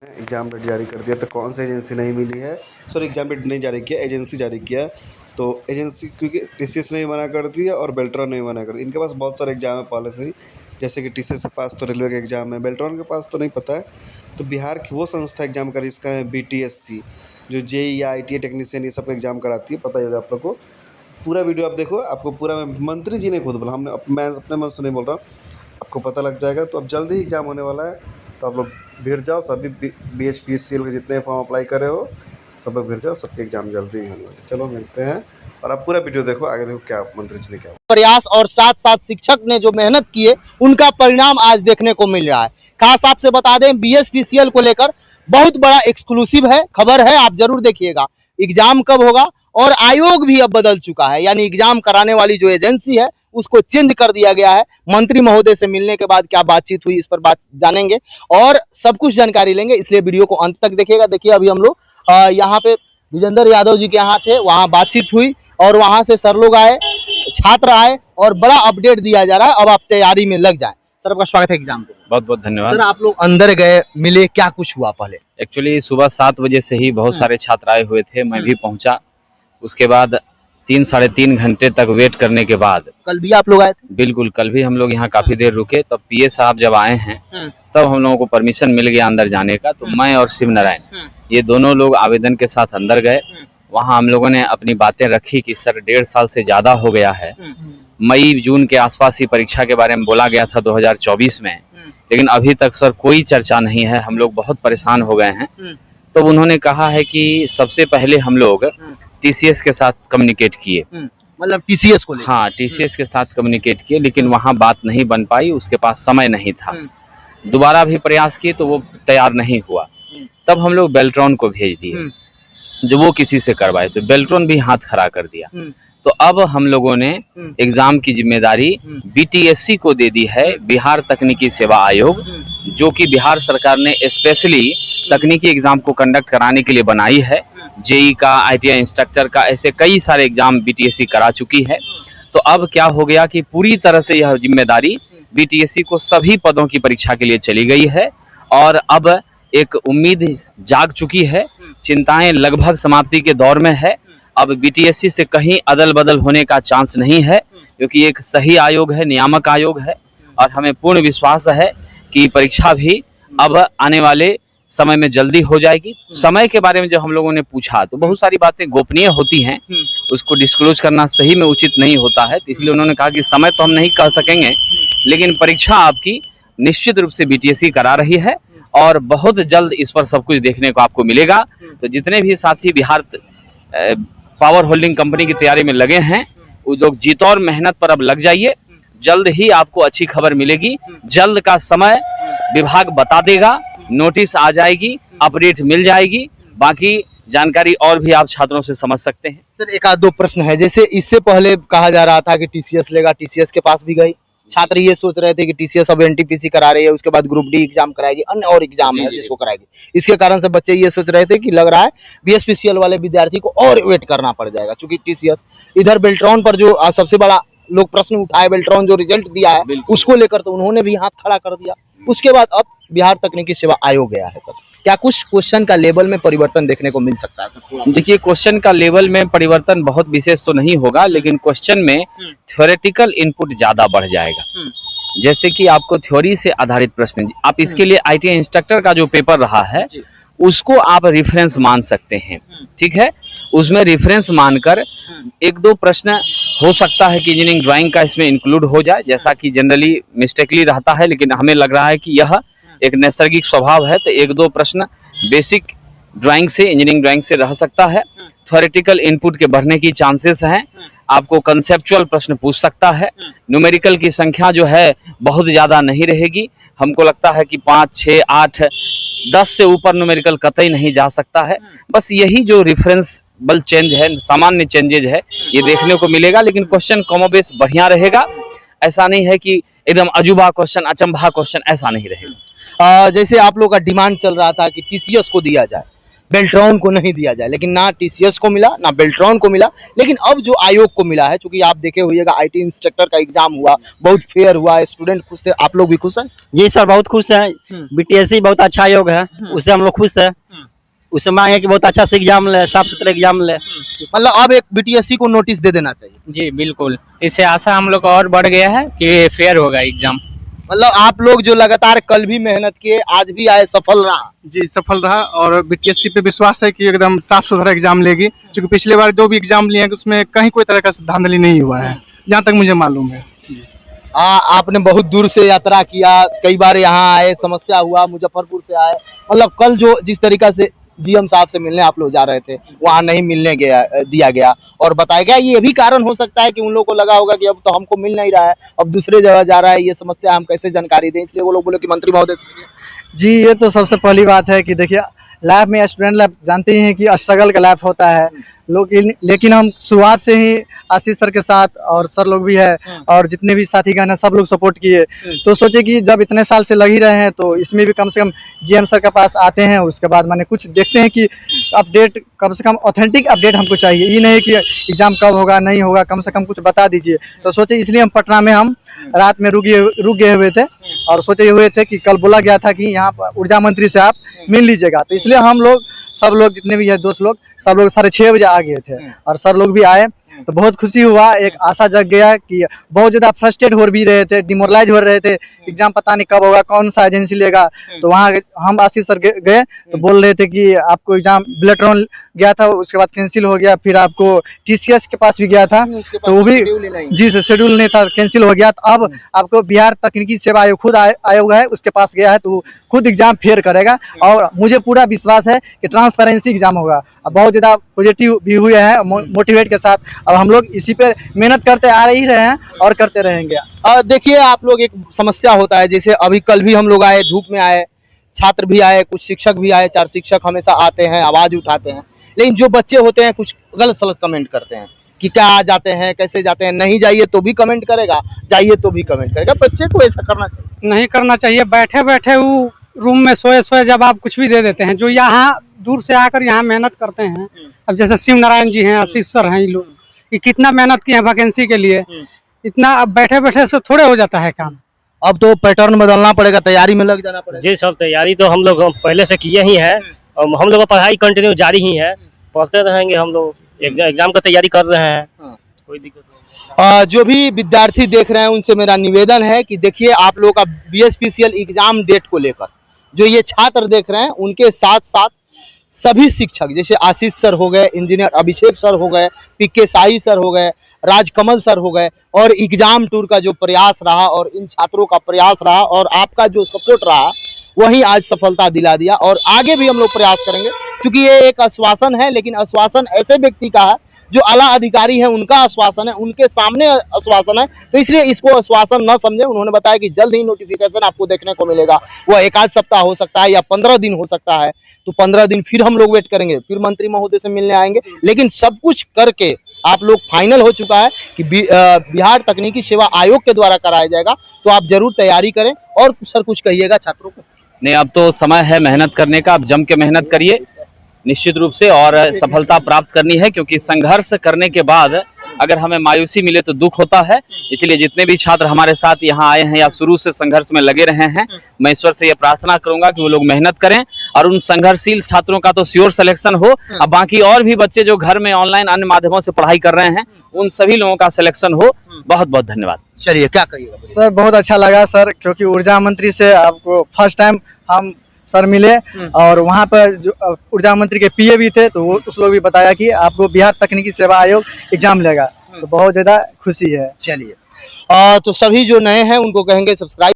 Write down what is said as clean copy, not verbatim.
Exam date जारी कर दिया तो कौन सी एजेंसी नहीं मिली है। सॉरी, एग्ज़ाम डेट नहीं जारी किया, एजेंसी जारी किया है। तो एजेंसी क्योंकि टीसीएस ने भी मना कर दिया और बेल्ट्रॉन ने भी मना कर दिया। इनके पास बहुत सारे एग्ज़ाम है पहले से ही, जैसे कि टीसीएस के पास तो रेलवे का एग्ज़ाम है, बेल्ट्रॉन के पास तो नहीं पता है। तो बिहार की वो संस्था एग्ज़ाम करी, इसका है बीटीएससी, जो जेईई या आईटीआई टेक्नीशियन ये सब का एग्ज़ाम कराती है, पता ही होगा आप लोग को। पूरा वीडियो आप देखो, आपको पूरा मंत्री जी ने खुद बोला, मैं अपने मन से नहीं बोल रहा हूँ, आपको पता लग जाएगा। तो अब जल्दी ही एग्ज़ाम होने वाला है, तो आप लोग भिड़ जाओ। सभी बीएचपीसीएल के जितने फॉर्म अप्लाई करे हो सब लोग भिड़ जाओ, सबके एग्ज़ाम जल्दी ही होने वाले। चलो मिलते हैं, और आप पूरा वीडियो देखो, आगे देखो क्या मंत्री जी ने क्या प्रयास और साथ साथ शिक्षक ने जो मेहनत की है उनका परिणाम आज देखने को मिल रहा है। खास आपसे बता दें, बीएसपीसीएल को लेकर बहुत बड़ा एक्सक्लूसिव है, खबर है, आप जरूर देखिएगा। एग्जाम कब होगा, और आयोग भी अब बदल चुका है, यानी एग्जाम कराने वाली जो एजेंसी है उसको चेंज कर दिया गया है। मंत्री महोदय से मिलने के बाद क्या बातचीत हुई, इस पर बात जानेंगे और सब कुछ जानकारी लेंगे, इसलिए वीडियो को अंत तक देखिएगा। देखिए, अभी हम लोग यहाँ पे विजेंद्र यादव जी के यहाँ थे, वहाँ बातचीत हुई और वहाँ से सर लोग आए, छात्र आए और बड़ा अपडेट दिया जा रहा है। अब आप तैयारी में लग जाएं। सर, आपका स्वागत है एग्जाम पे। बहुत बहुत धन्यवाद। सर, आप लोग अंदर गए, मिले, क्या कुछ हुआ पहले? एक्चुअली सुबह 7 बजे से ही बहुत सारे छात्र आए हुए थे, मैं भी पहुंचा। उसके बाद 3 साढ़े 3 घंटे तक वेट करने के बाद कल भी आप लोग आए थे? बिल्कुल, कल भी हम लोग यहाँ काफी देर रुके। तब पीए साहब जब आए हैं तब हम लोगों को परमिशन मिल गया अंदर जाने का। तो मैं और शिव नारायण ये दोनों लोग आवेदन के साथ अंदर गए। वहाँ हम लोगों ने अपनी बातें रखी कि सर 1.5 साल से ज़्यादा हो गया है। मई जून के आसपास ही परीक्षा के बारे में बोला गया था 2024 में, लेकिन अभी तक सर कोई चर्चा नहीं है। हम लोग बहुत परेशान हो गए हैं। तो उन्होंने कहा है कि सबसे पहले हम लोग टीसीएस के साथ कम्युनिकेट किए, मतलब टीसीएस को लेकर? हाँ, टीसीएस के साथ कम्युनिकेट किए, लेकिन वहाँ बात नहीं बन पाई, उसके पास समय नहीं था। दोबारा भी प्रयास किए तो वो तैयार नहीं हुआ। तब हम लोग बेल्ट्रॉन को भेज दिए, जो वो किसी से करवाए, तो बेल्ट्रॉन भी हाथ खड़ा कर दिया। तो अब हम लोगों ने एग्जाम की जिम्मेदारी बीटीएससी को दे दी है, बिहार तकनीकी सेवा आयोग, जो कि बिहार सरकार ने स्पेशली तकनीकी एग्जाम को कंडक्ट कराने के लिए बनाई है। जेई का, आईटीआई इंस्ट्रक्टर का, ऐसे कई सारे एग्जाम बीटीएससी करा चुकी है। तो अब क्या हो गया कि पूरी तरह से यह जिम्मेदारी बीटीएससी को सभी पदों की परीक्षा के लिए चली गई है, और अब एक उम्मीद जाग चुकी है। चिंताएं लगभग समाप्ति के दौर में है। अब बीटीएससी से कहीं अदल बदल होने का चांस नहीं है, क्योंकि एक सही आयोग है, नियामक आयोग है, और हमें पूर्ण विश्वास है कि परीक्षा भी अब आने वाले समय में जल्दी हो जाएगी। समय के बारे में जब हम लोगों ने पूछा तो बहुत सारी बातें गोपनीय होती हैं, उसको डिस्क्लोज करना सही में उचित नहीं होता है। तो इसलिए उन्होंने कहा कि समय तो हम नहीं कह सकेंगे, लेकिन परीक्षा आपकी निश्चित रूप से बीटीएससी करा रही है, और बहुत जल्द इस पर सब कुछ देखने को आपको मिलेगा। तो जितने भी साथी बिहार पावर होल्डिंग कंपनी की तैयारी में लगे हैं, वो लोग जीत और मेहनत पर अब लग जाइए। जल्द ही आपको अच्छी खबर मिलेगी। जल्द का समय विभाग बता देगा, नोटिस आ जाएगी, अपडेट मिल जाएगी। बाकी जानकारी और भी आप छात्रों से समझ सकते हैं। सर, एक आध दो प्रश्न है। जैसे इससे पहले कहा जा रहा था कि टीसीएस लेगा, टीसीएस के पास भी गई, छात्र ये सोच रहे थे कि टीसीएस अब एनटीपीसी करा रही है, उसके बाद ग्रुप डी एग्जाम कराएगी, अन्य और एग्जाम है जिसको कराएगी। इसके कारण से बच्चे ये सोच रहे थे कि लग रहा है बीएसपीसीएल वाले विद्यार्थी को और वेट करना पड़ जाएगा, क्योंकि टीसीएस इधर बेल्ट्रॉन पर जो सबसे बड़ा लोग प्रश्न उठाए, बेल्ट्रॉन जो रिजल्ट दिया है उसको लेकर, तो उन्होंने भी हाथ खड़ा कर दिया। उसके बाद अब बिहार तकनीकी सेवा आयोग गया है। सर, क्या कुछ क्वेश्चन का लेवल में परिवर्तन देखने को मिल सकता है? सर, देखिए, क्वेश्चन का लेवल में परिवर्तन बहुत विशेष तो नहीं होगा, लेकिन क्वेश्चन में थ्योरेटिकल इनपुट ज्यादा बढ़ जाएगा। जैसे कि आपको थ्योरी से आधारित प्रश्न, आप इसके लिए आईटीआई इंस्ट्रक्टर का जो पेपर रहा है उसको आप रेफरेंस मान सकते हैं, ठीक है। उसमें रेफरेंस मानकर 1-2 प्रश्न हो सकता है कि इंजीनियरिंग ड्राइंग का इसमें इंक्लूड हो जाए, जैसा कि जनरली मिस्टेकली रहता है, लेकिन हमें लग रहा है कि यह एक नैसर्गिक स्वभाव है। तो 1-2 प्रश्न बेसिक ड्राइंग से, इंजीनियरिंग ड्राइंग से रह सकता है। थ्योरेटिकल इनपुट के बढ़ने की चांसेस हैं। आपको कंसेप्चुअल प्रश्न पूछ सकता है। न्यूमेरिकल की संख्या जो है बहुत ज़्यादा नहीं रहेगी। हमको लगता है कि 5, 6, 8, 10 से ऊपर न्यूमेरिकल कतई नहीं जा सकता है। बस यही जो रेफरेंसबल चेंज है, सामान्य चेंजेज है, ये देखने को मिलेगा। लेकिन क्वेश्चन कमोबेश बढ़िया रहेगा। ऐसा नहीं है कि एकदम अजूबा क्वेश्चन, अचंभा क्वेश्चन, ऐसा नहीं रहेगा। जैसे आप लोग का डिमांड चल रहा था कि टीसीएस को दिया जाए, बेल्ट्रॉन को नहीं दिया जाए, लेकिन ना टीसीएस को मिला ना बेल्ट्रॉन को मिला। लेकिन अब जो आयोग को मिला है, चूंकि आप देखे होइएगा आईटी इंस्ट्रक्टर का एग्जाम हुआ, बहुत फेयर हुआ, स्टूडेंट खुश थे, आप लोग भी खुश हैं? जी सर, बहुत खुश है। बीटीएससी बहुत अच्छा आयोग है, उससे हम लोग खुश है। उससे मांगे कि बहुत अच्छा से एग्जाम ले, साफ सुथरा एग्जाम ले। मतलब अब एक बीटीएससी को नोटिस दे देना चाहिए। जी बिल्कुल, इससे आशा हम लोग को और बढ़ गया है कि फेयर होगा एग्जाम। मतलब आप लोग जो लगातार कल भी मेहनत किए, आज भी आए, सफल रहा? जी सफल रहा, और बीटीएससी पे विश्वास है कि एकदम साफ सुथरा एग्जाम लेगी, क्योंकि पिछले बार जो भी एग्जाम लिए हैं उसमें कहीं कोई तरह का धांधली नहीं हुआ है, जहाँ तक मुझे मालूम है। आपने बहुत दूर से यात्रा किया, कई बार यहाँ आए, समस्या हुआ, मुजफ्फरपुर से आए, मतलब कल जो जिस तरीका से जीएम साहब से मिलने आप लोग जा रहे थे, वहाँ नहीं मिलने दिया गया और बताया गया, ये भी कारण हो सकता है कि उन लोगों को लगा होगा कि अब तो हमको मिल नहीं रहा है, अब दूसरे जगह जा रहा है, ये समस्या हम कैसे जानकारी दें, इसलिए वो लोग बोले कि मंत्री महोदय से। जी, ये तो सबसे पहली बात है कि देखिए लैब में स्टूडेंट लैब जानते ही हैं कि स्ट्रगल का लैब होता है लोग, लेकिन हम शुरुआत से ही आशीष सर के साथ, और सर लोग भी है और जितने भी साथीगण हैं सब लोग सपोर्ट किए। तो सोचे कि जब इतने साल से लग ही रहे हैं तो इसमें भी कम से कम जीएम सर के पास आते हैं, उसके बाद माने कुछ देखते हैं कि अपडेट, कम से कम ऑथेंटिक अपडेट हमको चाहिए। ये नहीं कि एग्जाम कब होगा नहीं होगा, कम से कम कुछ बता दीजिए। तो सोचे इसलिए हम पटना में हम रात में रुक गए हुए थे और सोचे हुए थे कि कल बोला गया था कि यहाँ पर ऊर्जा मंत्री से आप मिल लीजिएगा, तो इसलिए हम लोग सब लोग जितने भी है दोस्त लोग सब लोग 6:30 बजे आ गए थे और सर लोग भी आए, तो बहुत खुशी हुआ, एक आशा जग गया कि बहुत ज़्यादा फ्रस्ट्रेट हो भी रहे थे, डिमोरलाइज हो रहे थे, एग्जाम पता नहीं कब होगा, कौन सा एजेंसी लेगा। तो वहाँ हम आशीष सर गए तो बोल रहे थे कि आपको एग्जाम बेल्ट्रॉन गया था, उसके बाद कैंसिल हो गया, फिर आपको टीसीएस के पास भी गया था तो वो भी जी सर शेड्यूल नहीं था, कैंसिल हो गया। तो अब आपको बिहार तकनीकी सेवा आयोग खुद आयोग है, उसके पास गया है तो खुद एग्जाम फेयर करेगा और मुझे पूरा विश्वास है कि ट्रांसपेरेंसी एग्जाम होगा। अब बहुत ज़्यादा पॉजिटिव भी हुए हैं मोटिवेट के साथ, अब हम लोग इसी पे मेहनत करते आ ही रहे हैं और करते रहेंगे। देखिए आप लोग, एक समस्या होता है, जैसे अभी कल भी हम लोग आए, धूप में आए, छात्र भी आए, कुछ शिक्षक भी आए, 4 शिक्षक हमेशा आते हैं, आवाज़ उठाते हैं, लेकिन जो बच्चे होते हैं कुछ गलत सलत कमेंट करते हैं कि क्या आ जाते हैं, कैसे जाते हैं, नहीं जाइए तो भी कमेंट करेगा, जाइए तो भी कमेंट करेगा। बच्चे को ऐसा करना चाहिए नहीं करना चाहिए। बैठे बैठे वो रूम में सोए जब आप कुछ भी दे देते हैं, जो यहाँ दूर से आकर यहाँ मेहनत करते हैं, अब जैसे शिव नारायण जी हैं, आशीष सर हैं, ये लोग ये कितना मेहनत किए हैं वैकेंसी के लिए, इतना अब बैठे बैठे से थोड़े हो जाता है काम। अब तो पैटर्न बदलना पड़ेगा, तैयारी में लग जाना पड़ेगा। जी सर, तैयारी तो हम लोग पहले से किए ही है और हम लोग का पढ़ाई कंटिन्यू जारी ही है, पढ़ते रहेंगे हम लोग, एग्जाम का तैयारी कर रहे हैं, कोई दिक्कत नहीं। जो भी विद्यार्थी देख रहे हैं उनसे मेरा निवेदन है कि देखिए आप लोगों का बीएसपीसीएल एग्जाम डेट को लेकर जो ये छात्र देख रहे हैं, उनके साथ साथ सभी शिक्षक, जैसे आशीष सर हो गए, इंजीनियर अभिषेक सर हो गए, पीके साई सर हो गए, राजकमल सर हो गए, और एग्जाम टूर का जो प्रयास रहा और इन छात्रों का प्रयास रहा और आपका जो सपोर्ट रहा, वही आज सफलता दिला दिया। और आगे भी हम लोग प्रयास करेंगे, क्योंकि ये एक आश्वासन है, लेकिन आश्वासन ऐसे व्यक्ति का है जो आला अधिकारी है, उनका आश्वासन है, उनके सामने आश्वासन है, तो इसलिए इसको आश्वासन न समझे। उन्होंने बताया कि जल्द ही नोटिफिकेशन आपको देखने को मिलेगा, वह 1 सप्ताह हो सकता है या 15 दिन हो सकता है, तो 15 दिन फिर हम लोग वेट करेंगे, फिर मंत्री महोदय से मिलने आएंगे, लेकिन सब कुछ करके आप लोग फाइनल हो चुका है कि बिहार तकनीकी सेवा आयोग के द्वारा कराया जाएगा, तो आप जरूर तैयारी करें। और सर कुछ कहिएगा छात्रों को? नहीं, अब तो समय है मेहनत करने का, आप जम के मेहनत करिए निश्चित रूप से, और सफलता प्राप्त करनी है, क्योंकि संघर्ष करने के बाद अगर हमें मायूसी मिले तो दुख होता है। इसलिए जितने भी छात्र हमारे साथ यहाँ आए हैं या शुरू से संघर्ष में लगे रहे हैं, मैं ईश्वर से ये प्रार्थना करूंगा कि वो लोग मेहनत करें और उन संघर्षशील छात्रों का तो श्योर सिलेक्शन हो। अब बाकी और भी बच्चे जो घर में ऑनलाइन अन्य माध्यमों से पढ़ाई कर रहे हैं, उन सभी लोगों का सिलेक्शन हो। बहुत बहुत धन्यवाद। चलिए, क्या कहिएगा सर? बहुत अच्छा लगा सर, क्योंकि ऊर्जा मंत्री से आपको फर्स्ट टाइम हम सर मिले और वहाँ पर जो ऊर्जा मंत्री के पीए भी थे, तो वो उस लोग भी बताया कि आपको बिहार तकनीकी सेवा आयोग एग्जाम लेगा, तो बहुत ज़्यादा खुशी है। चलिए, तो सभी जो नए हैं उनको कहेंगे सब्सक्राइब